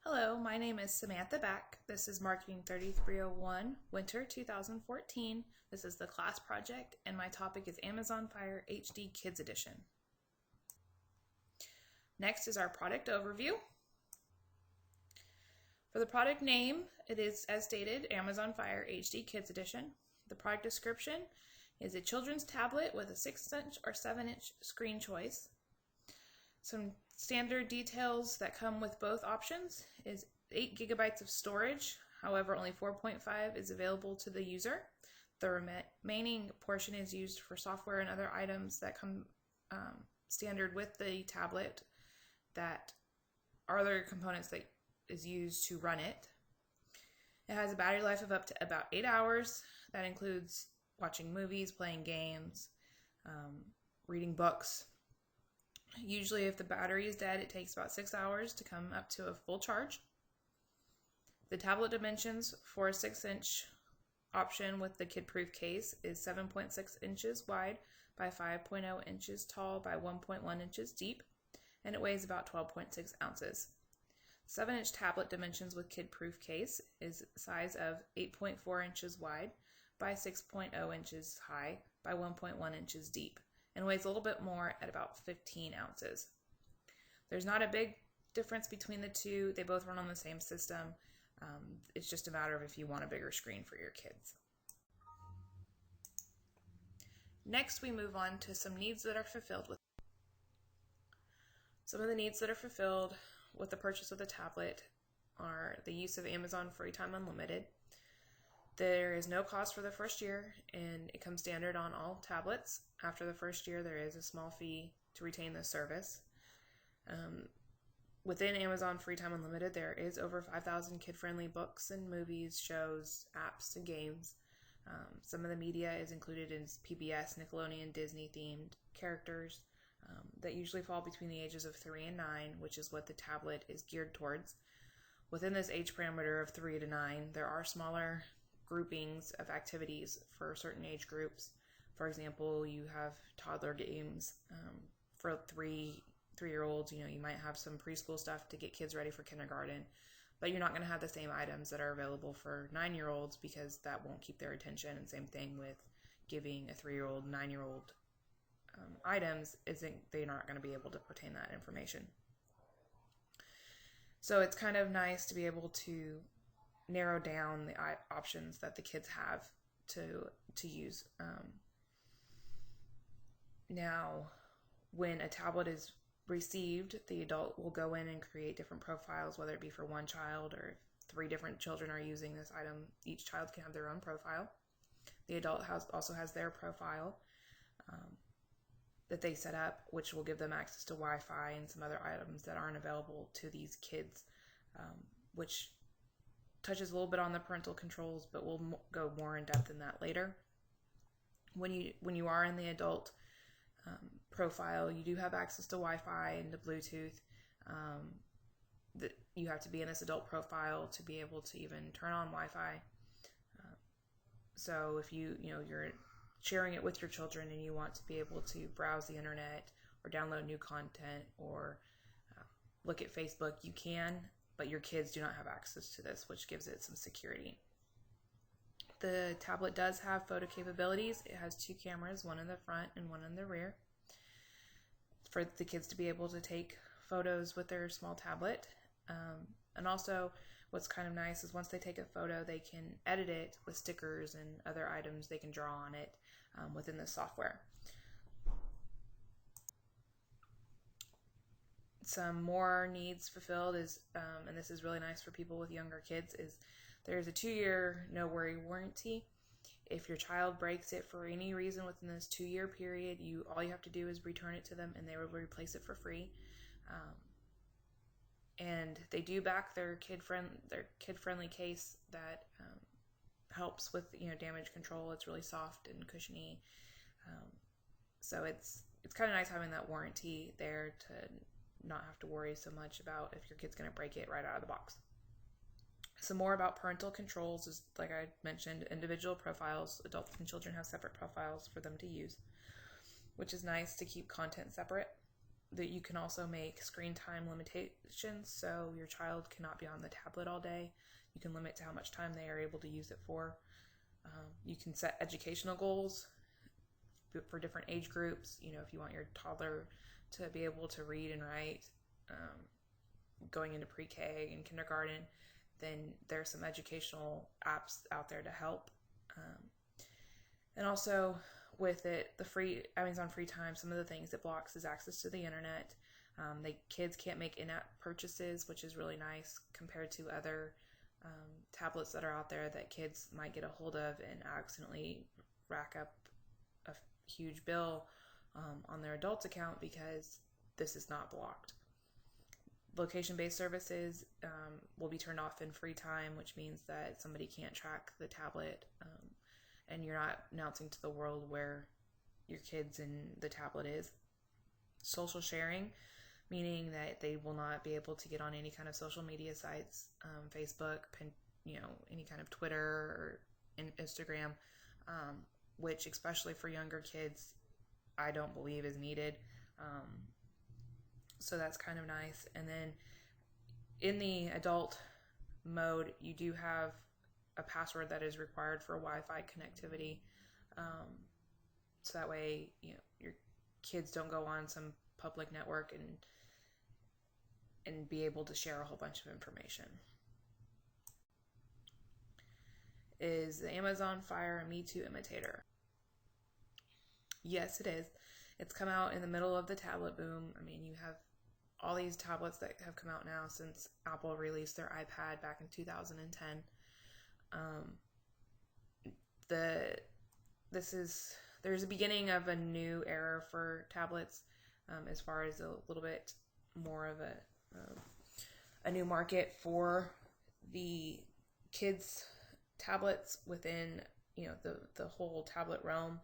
Hello, my name is Samantha Back. This is Marketing 3301, Winter 2014. This is the class project, and my topic is Amazon Fire HD Kids Edition. Next is our product overview. For the product name, it is, as stated, Amazon Fire HD Kids Edition. The product description is a children's tablet with a 6-inch or 7-inch screen choice. Some standard details that come with both options is 8 gigabytes of storage. However, only 4.5 is available to the user. The remaining portion is used for software and other items that come standard with the tablet that are other components that is used to run it. It has a battery life of up to about 8 hours. That includes watching movies, playing games, reading books. Usually if the battery is dead, it takes about 6 hours to come up to a full charge. The tablet dimensions for a 6-inch option with the kid-proof case is 7.6 inches wide by 5.0 inches tall by 1.1 inches deep, and it weighs about 12.6 ounces. 7-inch tablet dimensions with kid-proof case is size of 8.4 inches wide by 6.0 inches high by 1.1 inches deep, and weighs a little bit more at about 15 ounces. There's not a big difference between the two. They both run on the same system. It's just a matter of if you want a bigger screen for your kids. Next, we move on to some needs that are fulfilled with. Some of the needs that are fulfilled with the purchase of the tablet are the use of Amazon Free Time Unlimited. There is no cost for the first year, and it comes standard on all tablets. After the first year, there is a small fee to retain the service. Within Amazon Free Time Unlimited, there is over 5,000 kid-friendly books and movies, shows, apps, and games. Some of the media is included in PBS, Nickelodeon, Disney-themed characters that usually fall between the ages of 3 and 9, which is what the tablet is geared towards. Within this age parameter of 3 to 9, there are smaller groupings of activities for certain age groups. For example, you have toddler games for three-year-olds. You might have some preschool stuff to get kids ready for kindergarten, but you're not going to have the same items that are available for 9-year-olds because that won't keep their attention. And same thing with giving a 3-year-old, 9-year-old items, they're not going to be able to retain that information. So it's kind of nice to be able to narrow down the options that the kids have to use. Now, when a tablet is received, the adult will go in and create different profiles, whether it be for one child or if 3 different children are using this item. Each child can have their own profile. The adult also has their profile that they set up, which will give them access to Wi-Fi and some other items that aren't available to these kids, which touches a little bit on the parental controls, but we'll go more in depth in that later. When you are in the adult profile, you do have access to Wi-Fi and to Bluetooth. That you have to be in this adult profile to be able to even turn on Wi-Fi. So if you're sharing it with your children and you want to be able to browse the internet or download new content or look at Facebook, you can, but your kids do not have access to this, which gives it some security. The tablet does have photo capabilities. It has 2 cameras, one in the front and one in the rear, for the kids to be able to take photos with their small tablet. And also, what's kind of nice is once they take a photo, they can edit it with stickers and other items. They can draw on it within the software. Some more needs fulfilled is, and this is really nice for people with younger kids, is there's a 2-year no-worry warranty. If your child breaks it for any reason within this 2-year period, all you have to do is return it to them and they will replace it for free. And they do back their kid-friendly case that helps with damage control. It's really soft and cushiony, so it's kind of nice having that warranty there to not have to worry so much about if your kid's going to break it right out of the box. Some more about parental controls is, like I mentioned, individual profiles. Adults and children have separate profiles for them to use, which is nice to keep content separate. that you can also make screen time limitations, so your child cannot be on the tablet all day. You can limit to how much time they are able to use it for. You can set educational goals for different age groups. If you want your toddler to be able to read and write, going into pre-K and kindergarten, then there's some educational apps out there to help. And also with it, the free Amazon free time, some of the things it blocks is access to the internet. Kids can't make in-app purchases, which is really nice compared to other tablets that are out there that kids might get a hold of and accidentally rack up a huge bill on their adult's account because this is not blocked. Location-based services will be turned off in free time, which means that somebody can't track the tablet, and you're not announcing to the world where your kids and the tablet is. Social sharing, meaning that they will not be able to get on any kind of social media sites, Facebook, any kind of Twitter or Instagram, which especially for younger kids, I don't believe is needed. So that's kind of nice. And then in the adult mode, you do have a password that is required for Wi-Fi connectivity. So that way, your kids don't go on some public network and be able to share a whole bunch of information. Is the Amazon Fire a Me Too imitator? Yes, it is. It's come out in the middle of the tablet boom. I mean, you have all these tablets that have come out now since Apple released their iPad back in 2010. There's a beginning of a new era for tablets, as far as a little bit more of a new market for the kids tablets within the whole tablet realm.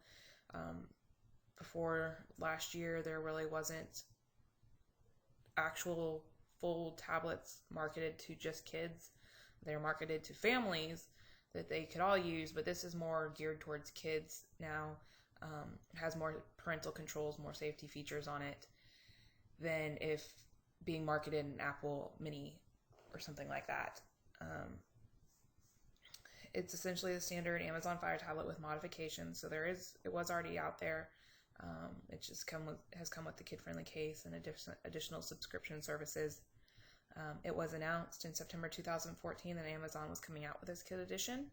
Before last year, there really wasn't actual full tablets marketed to just kids. They're marketed to families that they could all use, but this is more geared towards kids now. It has more parental controls, more safety features on it than if being marketed in Apple Mini or something like that. It's essentially the standard Amazon Fire tablet with modifications. So it was already out there. It just has come with the kid-friendly case and additional subscription services. It was announced in September 2014 that Amazon was coming out with this kid edition,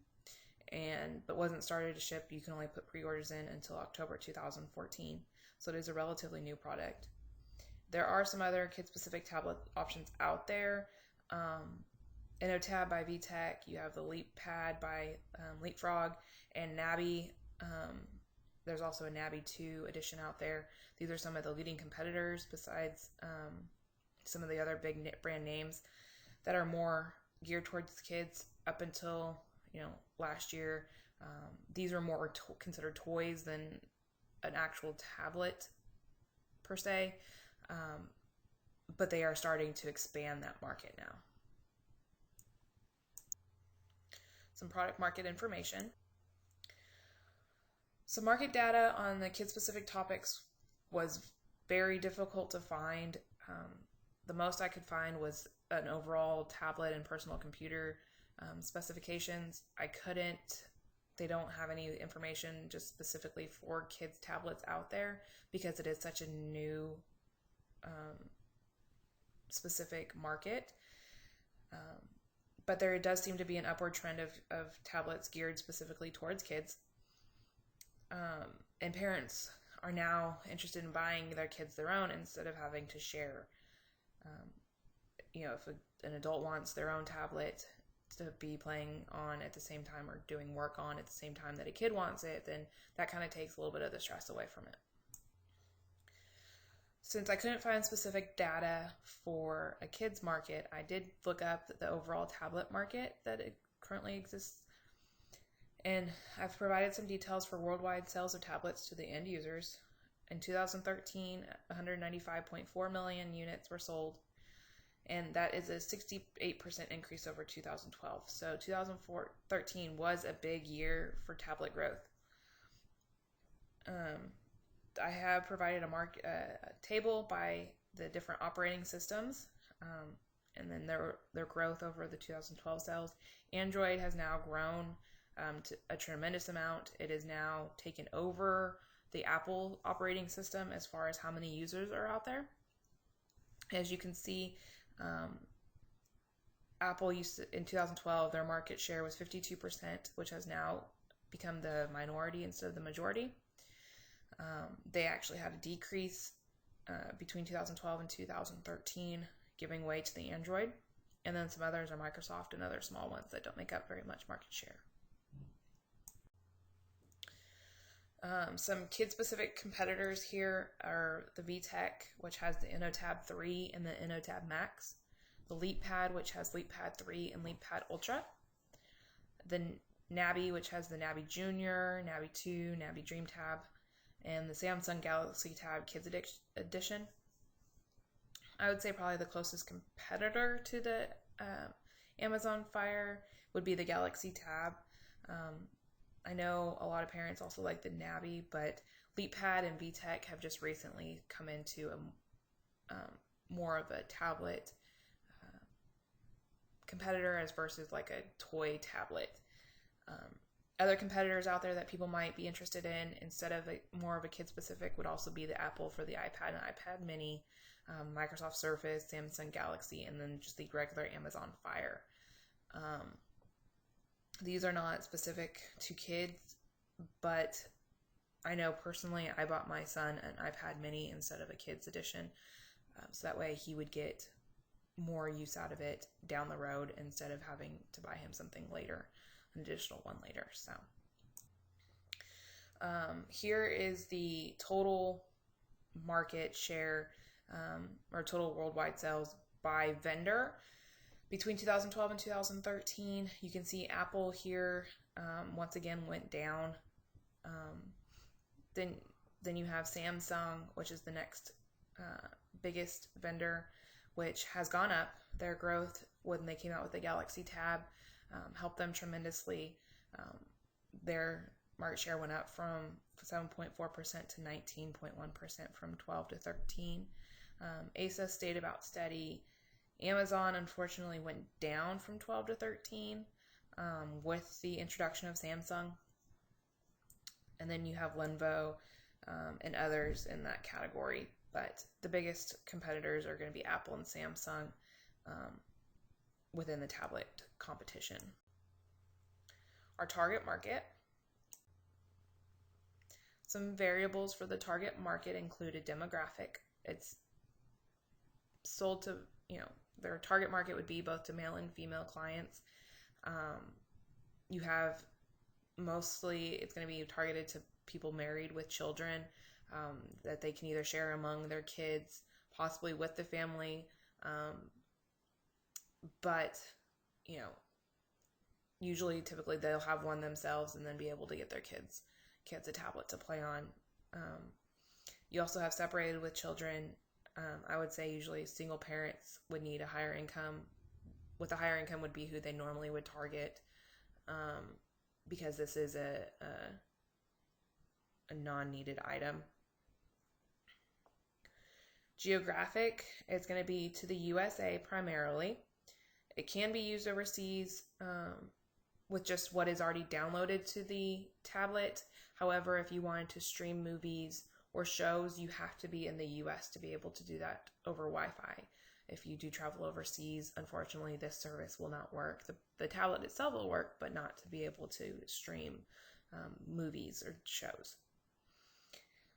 but wasn't started to ship. You can only put pre-orders in until October 2014. So it is a relatively new product. There are some other kid-specific tablet options out there. InnoTab by VTech. You have the LeapPad by Leapfrog and Nabi. There's also a Nabi 2 edition out there. These are some of the leading competitors besides some of the other big brand names that are more geared towards kids. Up until last year, these are more considered toys than an actual tablet per se, but they are starting to expand that market now. Some product market information. Some market data on the kid-specific topics was very difficult to find. The most I could find was an overall tablet and personal computer specifications. They don't have any information just specifically for kids' tablets out there because it is such a new specific market. But there does seem to be an upward trend of tablets geared specifically towards kids. And parents are now interested in buying their kids their own instead of having to share. If an adult wants their own tablet to be playing on at the same time or doing work on at the same time that a kid wants it, then that kind of takes a little bit of the stress away from it. Since I couldn't find specific data for a kids market, I did look up the overall tablet market that it currently exists. And I've provided some details for worldwide sales of tablets to the end users. In 2013, 195.4 million units were sold, and that is a 68% increase over 2012. So 2013 was a big year for tablet growth. I have provided a table by the different operating systems, and then their growth over the 2012 sales. Android has now grown to a tremendous amount. It is now taken over the Apple operating system as far as how many users are out there. As you can see, Apple used to, in 2012, their market share was 52%, which has now become the minority instead of the majority. They actually had a decrease between 2012 and 2013, giving way to the Android. And then some others are Microsoft and other small ones that don't make up very much market share. Some kid-specific competitors here are the VTech, which has the InnoTab 3 and the InnoTab Max. The LeapPad, which has LeapPad 3 and LeapPad Ultra. The Nabi, which has the Nabi Junior, Nabi 2, Nabi Dream Tab, and the Samsung Galaxy Tab Kids Edition. I would say probably the closest competitor to the Amazon Fire would be the Galaxy Tab. I know a lot of parents also like the Nabi, but LeapPad and VTech have just recently come into a more of a tablet competitor as versus like a toy tablet. Other competitors out there that people might be interested in instead of more of a kid-specific would also be the Apple for the iPad and iPad Mini, Microsoft Surface, Samsung Galaxy, and then just the regular Amazon Fire. These are not specific to kids, but I know personally I bought my son an iPad Mini instead of a kids edition, so that way he would get more use out of it down the road instead of having to buy him something later, an additional one later. So here is the total market share or total worldwide sales by vendor between 2012 and 2013. You can see Apple here once again went down. Then you have Samsung, which is the next biggest vendor, which has gone up. Their growth when they came out with the Galaxy Tab helped them tremendously. Their market share went up from 7.4% to 19.1% from 12 to 13. Asus stayed about steady. Amazon unfortunately went down from 12 to 13 with the introduction of Samsung. And then you have Lenovo and others in that category. But the biggest competitors are going to be Apple and Samsung within the tablet competition. Our target market. Some variables for the target market include a demographic. It's sold to, their target market would be both to male and female clients. You have mostly, it's going to be targeted to people married with children that they can either share among their kids, possibly with the family. But, usually, typically, they'll have one themselves and then be able to get their kids a tablet to play on. You also have separated with children. I would say usually single parents would need a higher income. With a higher income would be who they normally would target because this is a non-needed item. Geographic, it's going to be to the USA primarily. It can be used overseas with just what is already downloaded to the tablet. However, if you wanted to stream movies or shows, you have to be in the US to be able to do that over Wi-Fi. If you do travel overseas, unfortunately, this service will not work. The tablet itself will work, but not to be able to stream movies or shows.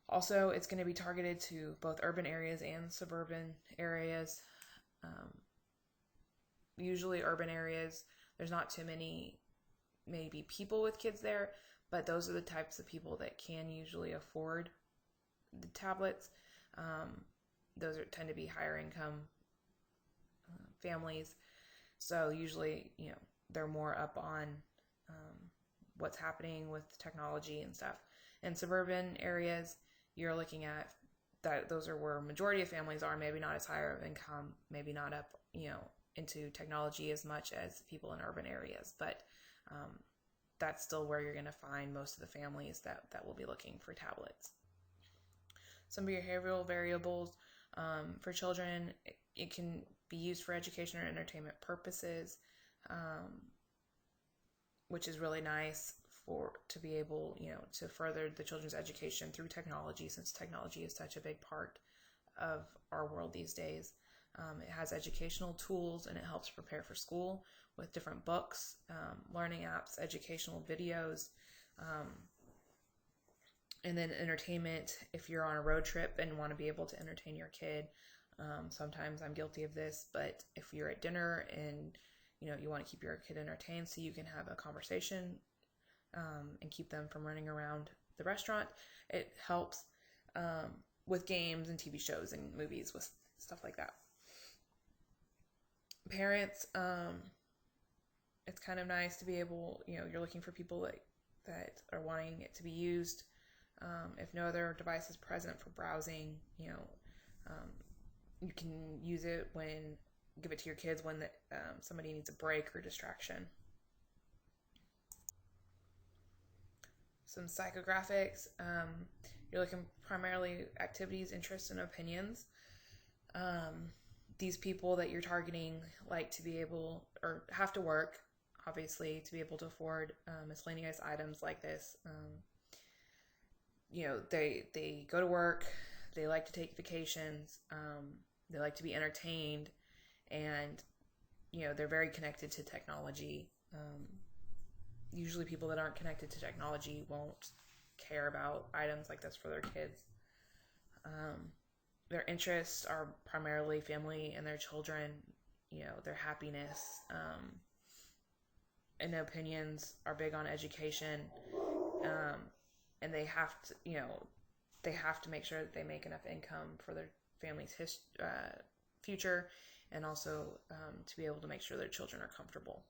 Also, it's going to be targeted to both urban areas and suburban areas. Usually urban areas, there's not too many maybe people with kids there, but those are the types of people that can usually afford the tablets. Those tend to be higher income families. So usually, they're more up on what's happening with technology and stuff. In suburban areas, you're looking at that those are where majority of families are, maybe not as higher of income, maybe not up, into technology as much as people in urban areas, but that's still where you're going to find most of the families that will be looking for tablets. Some behavioral variables For children, it can be used for education or entertainment purposes, which is really nice for to be able, to further the children's education through technology, since technology is such a big part of our world these days. It has educational tools and it helps prepare for school with different books, learning apps, educational videos, and then entertainment. If you're on a road trip and want to be able to entertain your kid, sometimes I'm guilty of this, but if you're at dinner and you want to keep your kid entertained so you can have a conversation and keep them from running around the restaurant, it helps with games and TV shows and movies, with stuff like that. Parents, it's kind of nice to be able, you're looking for people that are wanting it to be used. If no other device is present for browsing, you can use it give it to your kids when somebody needs a break or distraction. Some psychographics. You're looking primarily activities, interests, and opinions. These people that you're targeting like to be able, or have to work, obviously, to be able to afford miscellaneous items like this. They go to work, they like to take vacations, they like to be entertained, and they're very connected to technology. Usually people that aren't connected to technology won't care about items like this for their kids. Their interests are primarily family and their children, their happiness, and opinions are big on education. And they have to make sure that they make enough income for their family's future, and also to be able to make sure their children are comfortable.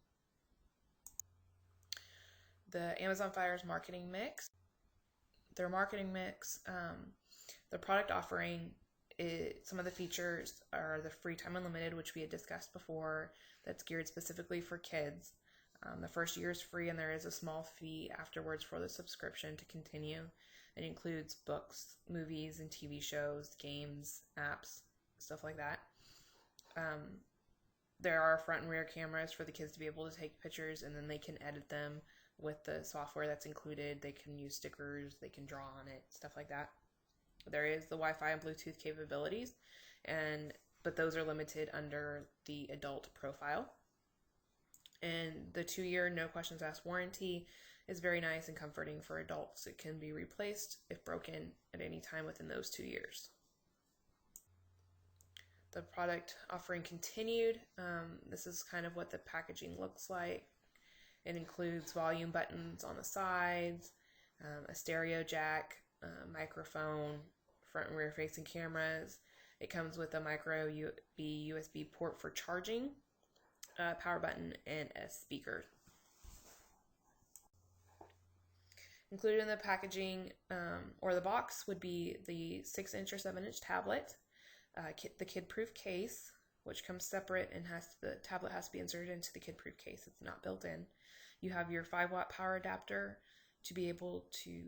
The Amazon Fire's marketing mix. Their marketing mix, their product offering, some of the features are the free time unlimited, which we had discussed before, that's geared specifically for kids. The first year is free, and there is a small fee afterwards for the subscription to continue. It includes books, movies, and TV shows, games, apps, stuff like that. There are front and rear cameras for the kids to be able to take pictures, and then they can edit them with the software that's included. They can use stickers, they can draw on it, stuff like that. There is the Wi-Fi and Bluetooth capabilities, but those are limited under the adult profile. And the 2-year no questions asked warranty is very nice and comforting for adults. It can be replaced if broken at any time within those 2 years. The product offering continued. This is kind of what the packaging looks like. It includes volume buttons on the sides, a stereo jack, microphone, front and rear facing cameras. It comes with a micro USB port for charging, a power button, and a speaker. Included in the packaging or the box would be the 6-inch or 7-inch tablet, the kid-proof case, which comes separate, and the tablet has to be inserted into the kid-proof case. It's not built in. You have your 5-watt power adapter to be able to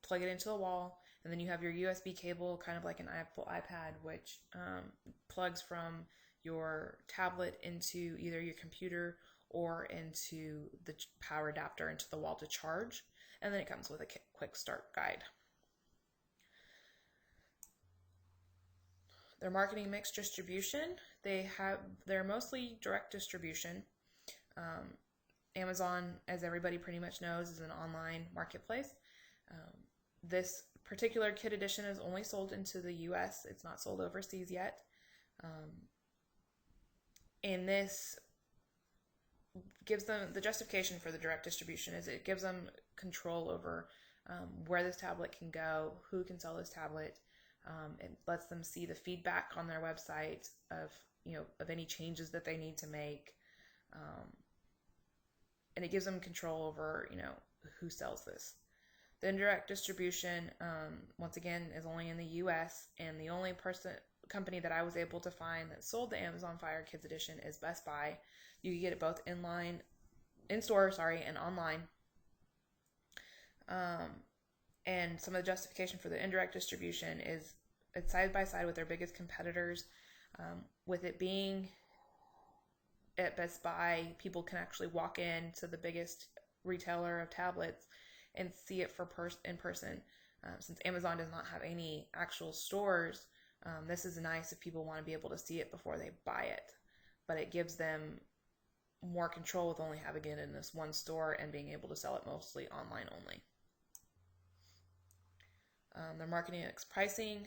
plug it into the wall, and then you have your USB cable, kind of like an Apple iPad, which plugs from your tablet into either your computer or into the power adapter into the wall to charge, and then it comes with a quick start guide. Their marketing mix distribution, they're mostly direct distribution. Amazon, as everybody pretty much knows, is an online marketplace. This particular kit edition is only sold into the US. It's not sold overseas yet. And this gives them the justification for the direct distribution is it gives them control over where this tablet can go, who can sell this tablet. It lets them see the feedback on their website of any changes that they need to make, and it gives them control over who sells this. The indirect distribution, once again, is only in the U.S., and the only company that I was able to find that sold the Amazon Fire Kids Edition is Best Buy. You can get it both in store, and online. And some of the justification for the indirect distribution is it's side by side with their biggest competitors. With it being at Best Buy, people can actually walk in to the biggest retailer of tablets and see it in person. Since Amazon does not have any actual stores, this is nice if people want to be able to see it before they buy it. But it gives them more control with only having it in this one store and being able to sell it mostly online only. Their marketing and pricing,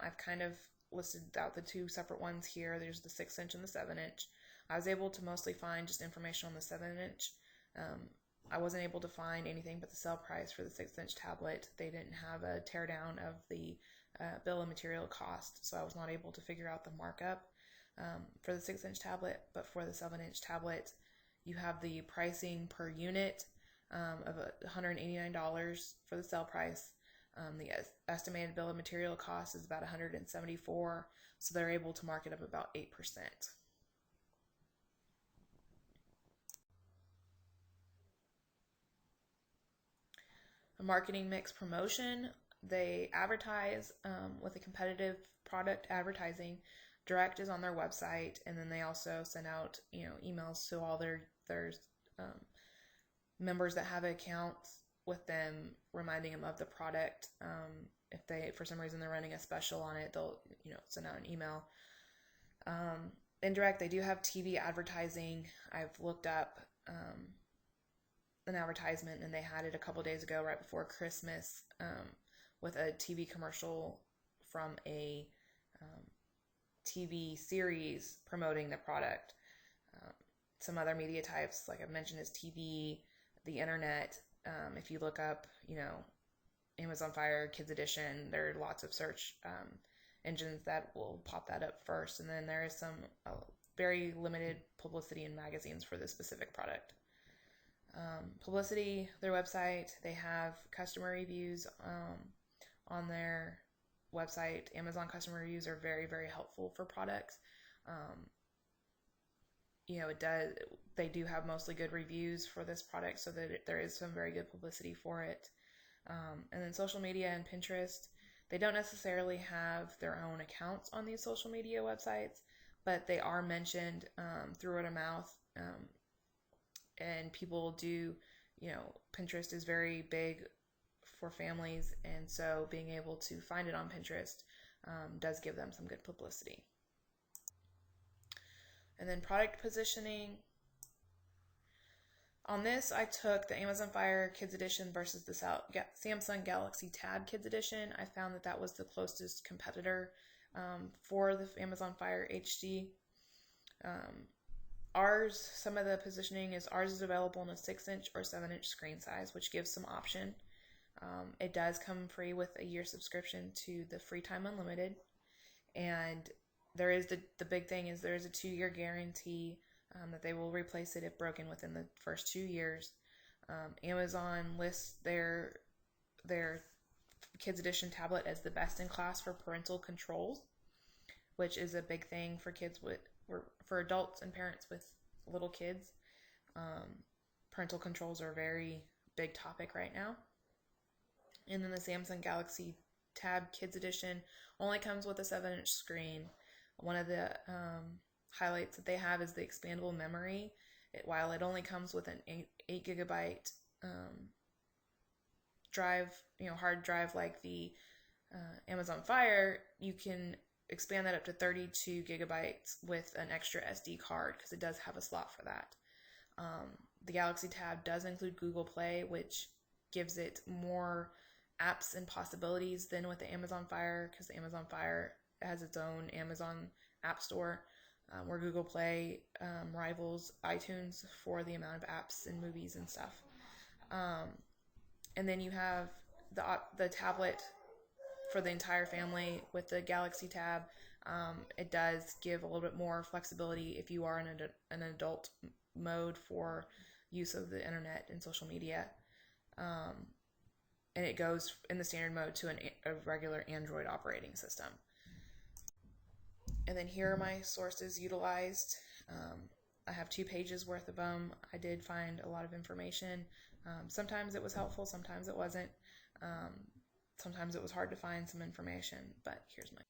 I've kind of listed out the two separate ones here. There's the 6-inch and the 7-inch. I was able to mostly find just information on the 7-inch. I wasn't able to find anything but the sale price for the 6-inch tablet. They didn't have a teardown of the bill of material cost, so I was not able to figure out the markup for the 6-inch tablet. But for the 7-inch tablet, you have the pricing per unit of $189 for the sale price. The estimated bill of material cost is about $174, so they're able to mark it up about 8%. A marketing mix promotion, they advertise with a competitive product advertising. Direct is on their website, and then they also send out emails to all their members that have accounts with them, reminding them of the product. If they, for some reason, they're running a special on it, they'll send out an email. Indirect, they do have TV advertising. I've looked up an advertisement, and they had it a couple days ago, right before Christmas, with a TV commercial from a TV series promoting the product. Some other media types, like I've mentioned, is TV, the internet. If you look up, Amazon Fire Kids Edition, there are lots of search engines that will pop that up first. And then there is some very limited publicity in magazines for this specific product. Publicity, their website, they have customer reviews on their website. Amazon customer reviews are very, very helpful for products. They do have mostly good reviews for this product, so that there is some very good publicity for it. And then social media and Pinterest, they don't necessarily have their own accounts on these social media websites, but they are mentioned through word of mouth. And people do, Pinterest is very big for families, and so being able to find it on Pinterest does give them some good publicity. And then product positioning. On this, I took the Amazon Fire Kids Edition versus the Samsung Galaxy Tab Kids Edition. I found that was the closest competitor for the Amazon Fire HD. Some of the positioning is ours is available in a 6-inch or 7-inch screen size, which gives some option. It does come free with a year subscription to the Free Time Unlimited. And there is the big thing is there is a 2-year guarantee that they will replace it if broken within the first 2 years. Amazon lists their Kids Edition tablet as the best in class for parental controls, which is a big thing for kids for adults and parents with little kids. Parental controls are a very big topic right now. And then the Samsung Galaxy Tab Kids Edition only comes with a 7-inch screen. One of the highlights that they have is the expandable memory. While it only comes with an 8 gigabyte drive, hard drive like the Amazon Fire, you can expand that up to 32 gigabytes with an extra SD card because it does have a slot for that. The Galaxy Tab does include Google Play, which gives it more apps and possibilities than with the Amazon Fire, because the Amazon Fire has its own Amazon App Store, where Google Play rivals iTunes for the amount of apps and movies and stuff. And then you have the tablet for the entire family with the Galaxy Tab. It does give a little bit more flexibility if you are in an adult mode for use of the internet and social media. And it goes in the standard mode to a regular Android operating system. And then here are my sources utilized. I have 2 pages worth of them. I did find a lot of information. Sometimes it was helpful, sometimes it wasn't. Sometimes it was hard to find some information, but here's my